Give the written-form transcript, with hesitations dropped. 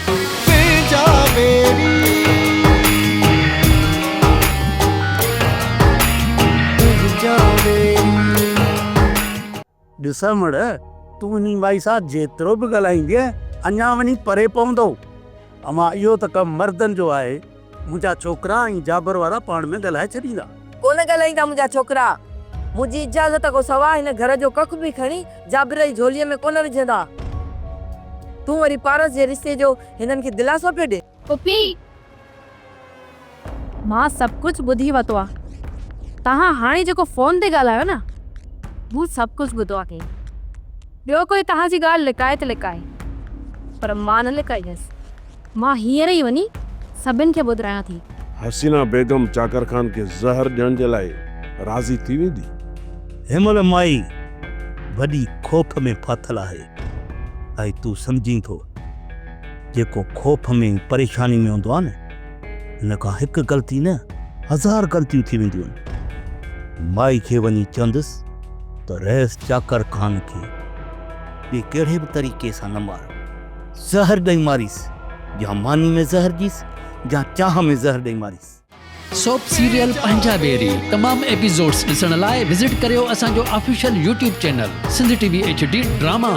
भेजा मेरी भेजा मेरी। ॾिसमड़ तूं हिन माई सां जेतिरो बि ॻाल्हाईंदीअ अञा वञी परे पवंदो। अमां इहो त कमु मर्दनि जो आहे। मुंहिंजा छोकिरा ऐं जाबर वारा पाण में ॻाल्हाए छॾींदा। कोन ॻाल्हाईंदा मुंहिंजा छोकिरा। मुंहिंजी इजाज़त खां सवाइ हिन घर जो कख बि खणी जाबिर जी झोलीअ में कोन विझंदा। तूं वरी पारस जे रिश्ते जो हिननि खे दिलासो पियो ॾे। पुफी मां सभु कुझु ॿुधी वरितो आहे। तव्हां हाणे जेको फ़ोन ते ॻाल्हायो न हू सभु कुझु ॿुधो आहे। ॿियो कोई तव्हांजी ॻाल्हि लिकाए त लिकाए पर मां न लिकाईंदसि। मां हींअर ई वञी सभिनि खे ॿुधायां थी। हसीना बेगम चाकर खान के ज़हर ॾियण जे लाइ राज़ी थी वेंदी। हिनमहिल माई वॾी खोफ में फाथल आहे ऐं तूं सम्झी थो जेको खोफ में परेशानी में हूंदो आहे न हिन खां हिकु ग़लती न 1000 ग़लतियूं थी वेंदियूं आहिनि। माई खे वञी चवंदुसि त रईस चाकर खान खे ॿिए कहिड़े बि तरीक़े सां न मार, ज़हर ॾेई मारीसि, या मानी में ज़हर ॾीसि या चाह में ज़हर ॾेई मारीसि। सोप सीरियल पंजाबेरी तमाम एपिसोड्स ॾिसण लाइ विज़िट करियो असांजो official YouTube channel Sindh TV HD drama.